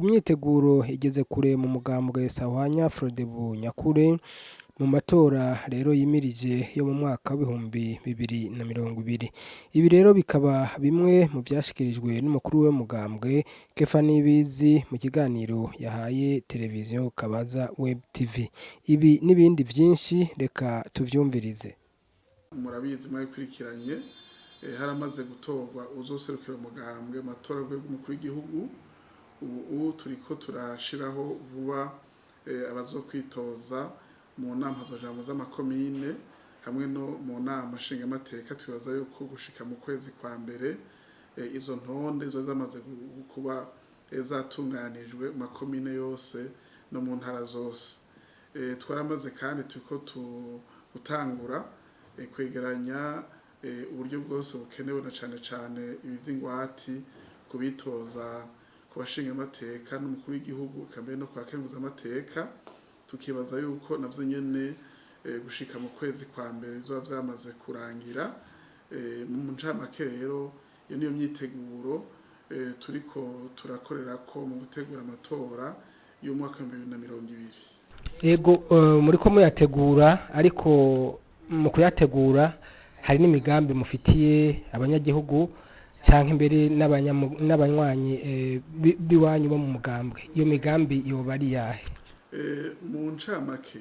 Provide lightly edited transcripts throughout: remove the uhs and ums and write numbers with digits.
myiteguro igeze kure mu mugambwe Sahwanya Frodebu Nyakure mu matora rero yimirije yo mu mwaka w'ibihumbi 2020. Ibi rero bikaba bimwe mu vyashikirijwe n'umukuru w'umugambwe Kefa Nibizi mu kiganiro yahaye televiziyo Kabaza Web TV. Ibi n'ibindi vyinshi reka tuvyumvirize. Murabizi mwabikurikiranye haramaze gutorwa uzoserukira umugambwe amatora y'umukuru w'igihugu. Ubu turiko turashiraho vuba abazokwitoza mu nama z'amajambo z'amakomine hamwe no mu nama nshingamateka. Twibaza yuko gushika mu kwezi kwa mbere izo ntonde zo zamaze kuba zatunganijwe mu makomine yose no mu ntara zose. Twaramaze kandi turiko gutangura kwegeranya uburyo bwose bukenewe na cane ibi vy'ingwati kubitoza kubashinga amateka n'umukuru w'igihugu kambe no kwakemuza amateka. Tukibaza yuko navyo nyene gushika mu kwezi kwa mbere bizoba vyamaze kurangira. Mu ncamake rero iyo niyo myiteguro turiko turakorerako mu gutegura amatora y'umwaka wa 2020. Ego muriko muyategura, ariko mu kuyategura hari n'imigambi mufitiye abanyagihugu canke imbere n'abanywanyi biwanyu bo mu mugambwe. Iyo migambi yoba ari yahe? Mu ncamake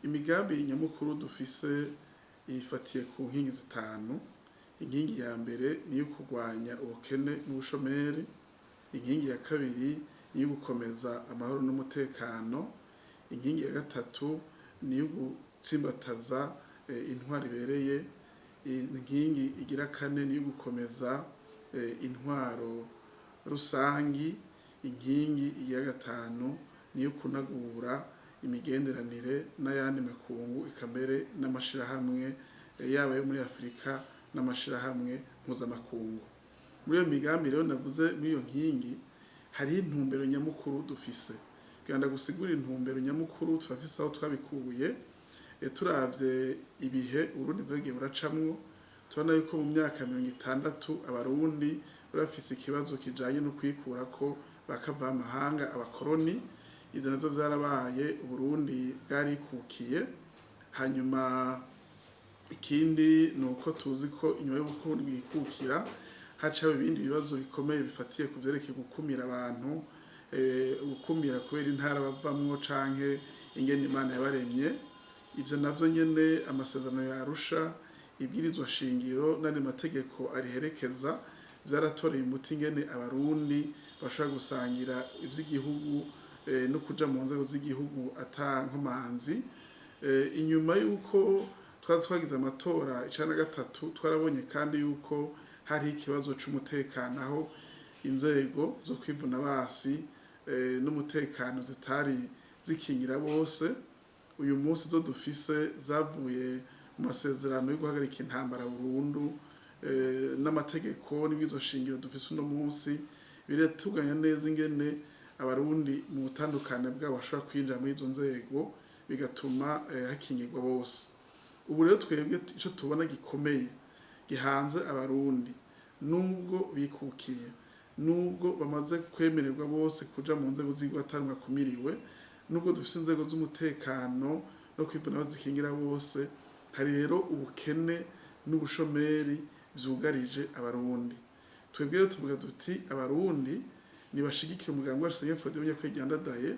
imigambi nyamukuru dufise ifatiye ku nkingi zitanu. Inkingi ya mbere ni yo kurwanya ubukene n'ubushomeri. Inkingi ya kabiri ni yo gukomeza amahoro n'umutekano. Inkingi ya gatatu ni yo gutsimbataza intwari ibereye. Inkingi igira kane ni yo gukomeza intwaro rusangi. Inkingi ya gatanu ni yo kunagura imigenderanire n'ayandi makungu ikambere n'amashirahamwe yaba yo muri Afrika n'amashirahamwe mpuzamakungu. Muri iyo migambi rero navuze muri iyo nkingi hari intumbero nyamukuru dufise. Genda gusigura intumbero nyamukuru turafise aho twabikuye. Turavye ibihe Urundi bwagiye buracamwo, tubona yuko mu myaka 60 abarundi barafise ikibazo kijanye no kwikurako bakava amahanga abakoroni. Izo nazo vyarabaye Uburundi bwarikukiye. Hanyuma ikindi nuko tuzi ko inyuma y'uburundi bwikukira hacaho ibindi bibazo bikomeye bifatiye ku vyerekeye gukumira abantu, gukumira kubera intara bavamwo canke ingene Imana yabaremye. Ivyo navyo nyene amasezerano ya Arusha, ibwirizwa shingiro n'andi mategeko ariherekeza vyaratoreye umuti ingene abarundi bashobora gusangira ivy'igihugu no kuja mu nzego z'igihugu ata nkomanzi. Inyuma yuko twagize amatora 2023 twarabonye kandi yuko hari ikibazo c'umutekano aho inzego zo kwivuna basi n'umutekano zitari zikingira bose. Uyu munsi zo dufise zavuye mu masezerano yo guhagarika intambara burundu n'amategeko n'ibwirizwa shingiro dufise uno munsi biratuganya neza ingene abarundi mu butandukane bwabo bashobora kwinjira muri izo nzego bigatuma hakingirwa bose. Ubu rero twebwe ico tubona gikomeye gihanze abarundi nubwo bikukiye, nubwo bamaze kwemererwa bose kuja mu nzego z'igwatanwa kumiriwe, nubwo dufise inzego z'umutekano no kwivuna bazikingira bose, hari rero ubukene n'ubushomeri vyugarije abarundi. Twebwe rero tuvuga duti abarundi nibashigikira umugambwe wacu Frodebu Nyakure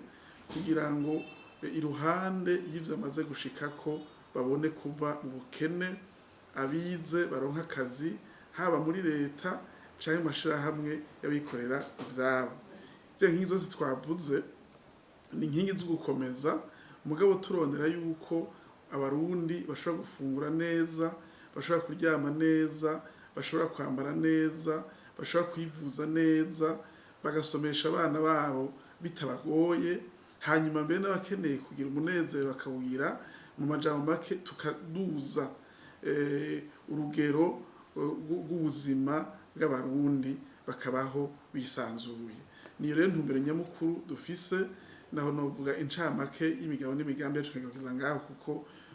kugira ngo iruhande y'ivyo amaze gushikako babone kuva mu bukene, abize baronka akazi haba muri leta canke amashirahamwe y'abikorera ivyabo. Izo nkingi zose twavuze ni inkingi zo gukomeza mugabo turondera yuko abarundi bashobora gufungura neza, bashobora kuryama neza, bashobora kwambara neza, bashobora kwivuza neza, bagasomesha abana babo bitabagoye. Hanyuma mbere n'abakeneye kugira umunezero bakawugira mu majambo make tukaduza urugero rw'ubuzima bw'abarundi bakabaho bisanzuye. Niyo rero ntumbero nyamukuru dufise, naho novuga incamake y'imigabo n'imigambi yacu kugeza ngaho kuko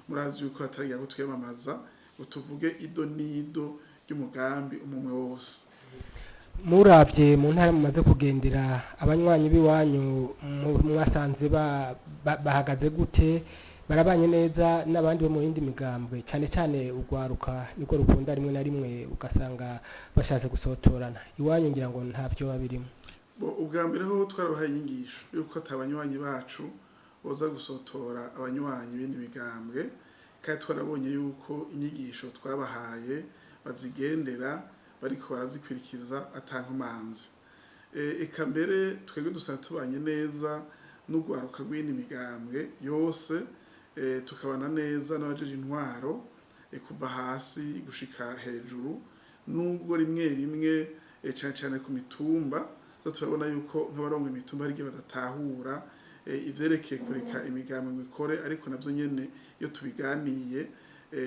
murazi yuko hatari yago twiyamamaza ngo tuvuge ido nido ry'umugambi umwe wose. Muravye mu ntara mumaze kugendera abanywanyi b'iwanyu mwasanze bahagaze gute, barabanye neza n'abandi bo mu yindi migambwe, cane cane urwaruka niko rukunda rimwe na rimwe ugasanga bashatse gusotorana, iwanyu ngira ngo ntavyo babirimo? Ubwa mbere ho twarabahaye inyigisho yuko atabanywanyi bacu boza gusotora abanywanyi b'indi migambwe, kandi twarabonye yuko inyigisho twabahaye bazigendera bariko barazikurikiza atankomanzi. Eka mbere twebwe dusanga tubanye neza n'urwaruka rw'indi migambwe yose, tukabana neza n'abajeje intwaro kuva hasi gushika hejuru, nubwo rimwe rimwe cane cane ku mitumba turabona yuko nk'abarongo imitumba hari igihe badatahura ivyerekeye kureka imigambwe ngo ikore, ariko navyo nyene iyo tubiganiye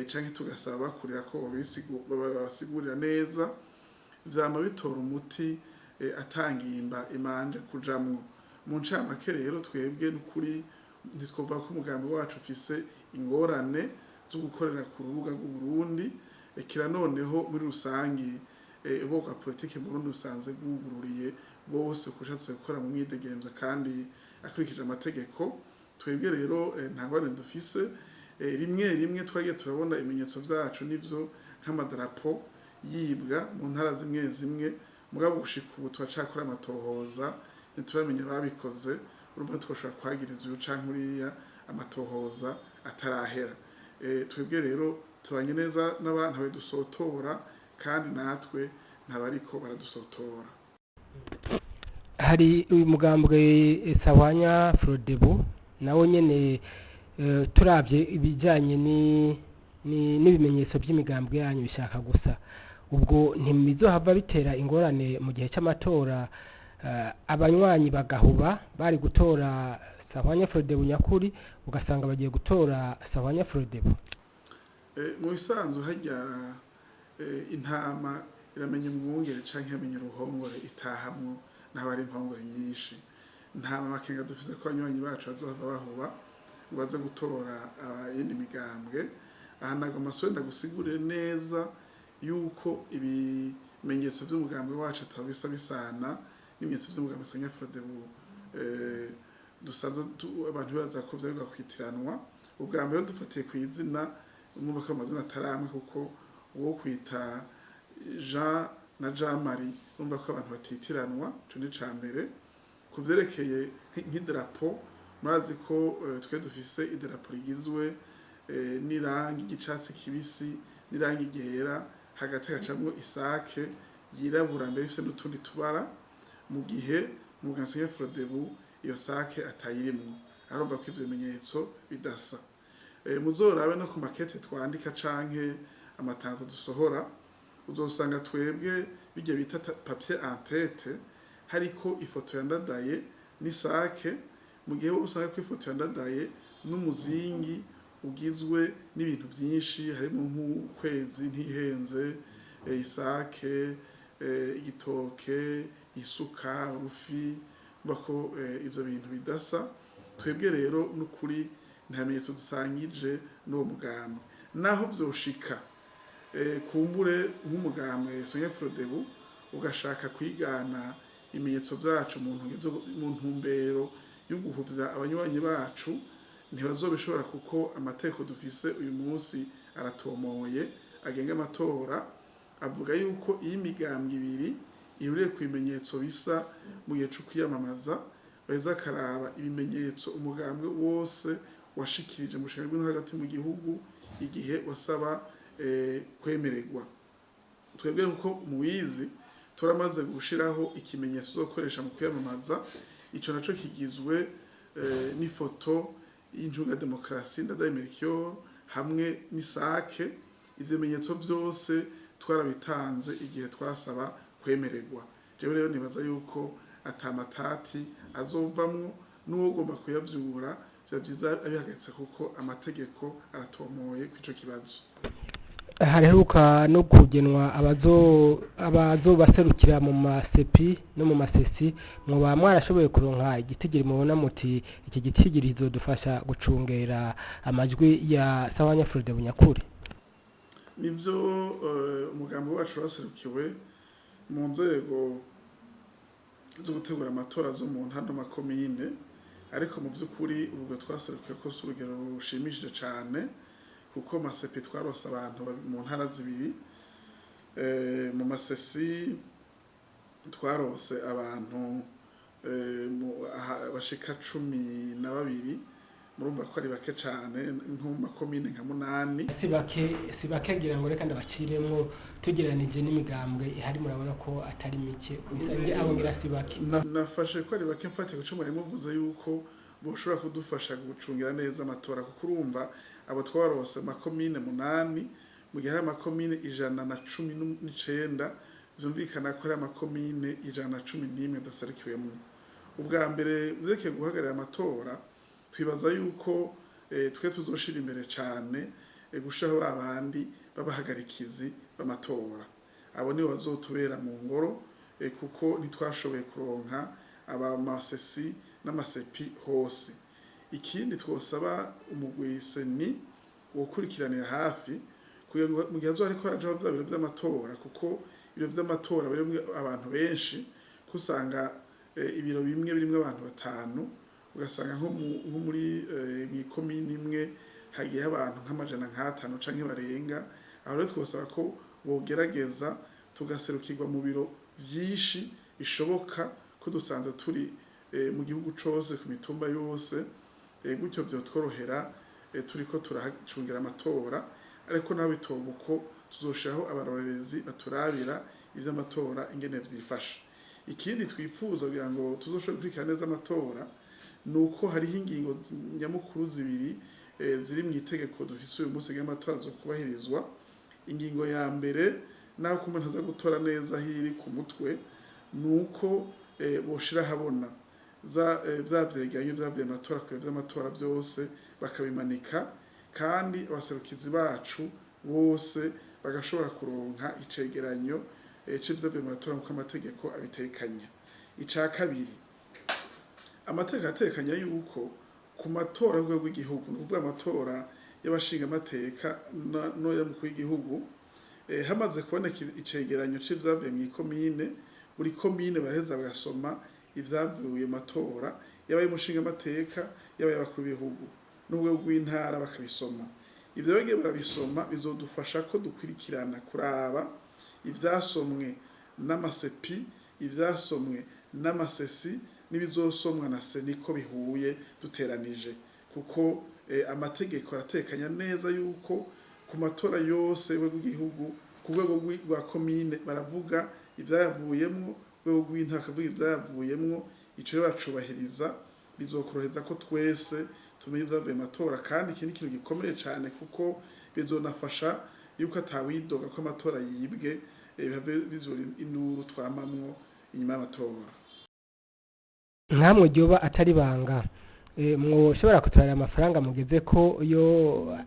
canke tugasaba kurira ko basigurira neza, vyama bitora umuti atangimba imanje kujamwo. Mu ncamake rero twebwe n'ukuri ntitwova ko umugambi wacu ufise ingorane zo gukorera ku rubuga rw'Uburundi, kira noneho muri rusangi ubwoko bwa politike mu Burundi busanze bwugururiye bwose kushatse gukora mu mwidegemvya kandi akurikije amategeko. Twebwe rero nta ngorane dufise, rimwe rimwe twagiye turabona ibimenyetso vyacu nivyo nk'amadarapo yibwa mu ntara zimwe zimwe, mugabo gushika ubu turacakora amatohoza ntituramenya babikoze, urumva twoshobora kwagiriza uyu canke uriya, amatohoza atarahera. Twebwe rero tubanye neza n'abantu abe dusotora kandi natwe ntabariko baradusotora. Hari uyu mugambwe Sahwanya Frodebu nawo nyene turavye ibijanye n'ibimenyetso by'imigambwe yanyu bishaka gusa, ubwo ntimizohava bitera ingorane mu gihe c'amatora, abanywanyi bagahuba bari gutora Sahwanya Frodebu nyakuri ugasanga bagiye gutora Sahwanya Frodebu? Mu bisanzwe harya intama iramenya umwungere canke iramenya uruhongore itahamwo n'abari impongore nyinshi. Nta makenga dufise ko abanywanyi bacu bazohava bahuba ngo baze gutora iyindi migambwe. Aha nagomba gusigurire neza yuko ibimenyetso vy'umugambwe wacu atabisa bisana n'ibimenyetso vy'umugambwe Sahwanya Frodebu dusanzwe abantu baza ko vyarwa kwitiranwa. Ubwa mbere dufatiye ku izina, umwe ko amazina ataramwe, kuko uwo kwita Jean na Jean Marie urumva ko abantu batitiranwa, ico ni ca mbere. Kuvyerekeye nk'idarapo, murazi ko twe dufise idarapo rigizwe n'irangi ry'icatsi kibisi n'irangi ryera, hagati hacamwo isake yirabura mbere ifise n'utundi tubara, mu gihe mu Sahwanya Frodebu iyo sake atayirimwo. Arumva ko ivyo bimenyetso bidasa. Muzorabe no ku makete twandika canke amatangazo dusohora, uzosanga twebwe bijya bita papier en tête hariko ifoto ya Ndadaye n'isake, mu gihe usanga ko ifoto ya Ndadaye n'umuzingi ugizwe n'ibintu vyinshi, harimo nk'ukwezi ntihenze, isake, igitoke, isuka, urufi, bako ivyo bintu bidasa. Twebwe rero n'ukuri nta bimenyetso dusangije n'uwo mugambwe, naho vyoshika kumbure nk'umugambwe Sahwanya Frodebu ugashaka kwigana ibimenyetso vyacu mu ntumbero yo guhuvya abanywanyi bacu, ntibazobishobora kuko amategeko dufise uyu munsi aratomoye agenga amatora, avuga yuko iyi migambwe ibiri ihuriye ku bimenyetso bisa mu gihe co kwiyamamaza, baheza karaba ibimenyetso umugambwe wose washikirije mu bushinga bw'ino hagati mu gihugu igihe wasaba kwemererwa. Twebwe nuko mubizi turamaze gushiraho ikimenyetso zo gukoresha mu kwiyamamaza, ico naco kigizwe n'ifoto y'injunga demokrasi Ndadaye Melchior hamwe n'isake. Ivyo bimenyetso vyose twarabitanze igihe twasaba kwemererwa. Jewe rero nibaza yuko atamatati azovamwo, n'uwo ugomba kuyavyura vyiza abihagaritse kuko amategeko aratomoye kw'ico kibazo. Hariheruka no kugenwa abazobaserukira mu masepi no mu masesi, mwoba mwarashoboye kuronka igitigiri mubona muti iki gitigiri kizodufasha gucungera amajwi ya Sahwanya Frodebu nyakuri? Nivyo umugambi wacu waserukiwe mu nzego zo gutegura amatora zo mu ntara n'amakomine, ariko mu by'ukuri ubwo twaserukiye ko si urugero rushimishije cyane kuko masepi twarose abantu mu ntara zibiri. Mu masesi twarose abantu bashika 12, murumva ko ari bake cyane nko mu makomine nka 8. Si bake gira ngo reka ndabaciremwo tugereranije n'imigambwe ihari, murabona ko atari mike bisanzwe abo ngira si bake. Nafashe ko ari bake mfate guca mwari muvuze yuko boshobora kudufasha gucungira neza amatora, kuko urumva abo twarose makomine 8 mu gihe amakomine 119 byumvikana ko ari amakomine 111 dasarikiwemo. Ubwa mbere muzeke guhagarara amatora twibaza yuko twe tuzoshira imbere cyane gushaho abandi babahagarikizi b'amatora, abo nibo bazotubera mu ngoro kuko ntitwashoboye kuronka abamasesi n'amasepi hose. Ikindi twosaba umugwiseni wokurikiranira hafi kugira ngo mu gihe azo ariko araje bya biro by'amatora, kuko ibiro by'amatora birimo abantu benshi, kusanga ibiro bimwe birimo abantu 5, ugasanga nko muri mikomine imwe hagiye abantu nk'amajana 5 canke barenga. Aho rero twosaba ko bogerageza tugaserukirwa mu biro byinshi bishoboka, ko dusanzwe turi mu gihugu cose ku mitumba yose, gutyo byo tworohera turiko turacungira amatora, ariko naho bitobuko tuzoshiraho abarorerezi baturabira ivy'amatora ingene vyifasha. Ikindi twifuza kugira ngo tuzoshobore gukurikirana neza amatora nuko hariho ingingo nyamukuru zibiri ziri mu itegeko dufise uyu munsi y'amatora zo kubahirizwa. Ingingo ya mbere naho ko umuntu aza gutora neza hiri ku mutwe nuko boshira habona vyavyegeranyo vyavye amatora kure vy'amatora byose bakabimanika, kandi abaserukizi bacu bose bagashobora kuronka icegeranyo c'ivyo amatora nk'uko amategeko abitekanya. Ica kabiri, amategeko atekanya yuko ku matora rw'igihugu, n'uvuga amatora y'abashinga amateka no y'umukuru w'igihugu, hamaze kuboneka icegeranyo c'ivyavuye mu ikomine, buri komine baraheza bagasoma ivyavuye matora, yabaye umushinga amateka, yabaye abakuru b'ibihugu n'ubwo rw'intara bakabisoma. Ivyo bege barabisoma bizodufasha ko dukurikirana kuraba ivyasomwe n'amasepi, ivyasomwe n'amasesi n'ibizosomwa na seniko bihuye duteranije, kuko amategeko aratekanya neza yuko ku matora yose w'igihugu ku rwego rwa komine baravuga ivyayavuyemwo, rwego rw'intara bakavuga ivyayavuyemwo. Ico rero bacubahiriza, bizokoroheza ko twese tumenye ivyavuye amatora, kandi ikindi kintu gikomeye cyane kuko bizonafasha yuko atawidoga ko amatora yibwe, bizura induru twamamwo inyuma y'amatora. Nkamwe ryoba atari banga mwoshobora kutarira amafaranga mugeze ko yo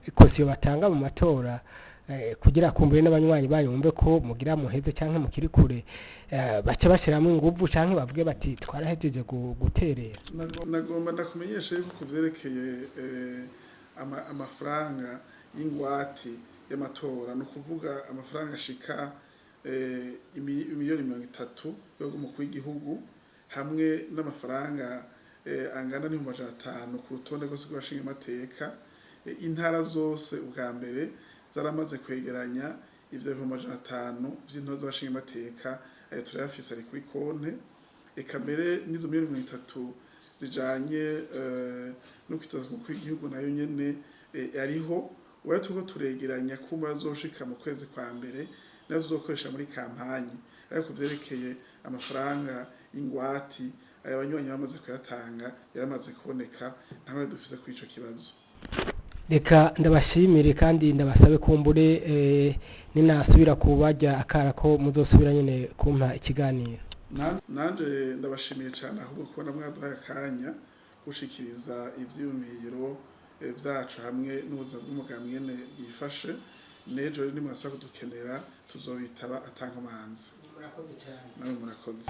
ikosiyo batanga mu matora kugira kumbure n'abanywanyi bayo bumve ko mugira muheze canke mukiri kure, bace bashiramo inguvu canke bavuge bati twarahejeje guterera. Nagomba ndakumenyesha yuko kuvyerekeye amafaranga y'ingwati y'amatora, no kuvuga amafaranga ashika miliyoni 30 yo umukuru w'igihugu, hamwe n'amafaranga angana ni 500 ku rutonde rwose rw'abashinga amateka. Intara zose ubwa mbere zaramaze kwegeranya ivyo 500 vy'intoza z'abashinga amateka, turayafise ari kuri konte. Eka mbere n'izo miliyoni 30 zijanye no kwitoza umukuru w'igihugu nayo nyene ariho, uwo tuko turegeranya kumura zoshika mu kwezi kwa mbere nazo zokoresha muri kampanye. Ariko kuvyerekeye amafaranga ingwati abanywanyi bamaze kuyatanga yaramaze kuboneka, ntawe dufise kuri ico kibazo. Reka ndabashimire kandi ndabasabe kumbure ninasubira kubajya akara ko muzosubira nyene kumpa ikiganiro. Nanje ndabashimiye cyane ahubwo kubona mwaduhaye akanya gushikiriza ivyiyumviro vyacu hamwe n'ubuza bw'umugambi nyene bwifashe. Nejo ni mwasaba kudukenera tuzobitaba atankomanzi. Murakoze cyane. Nawe murakoze.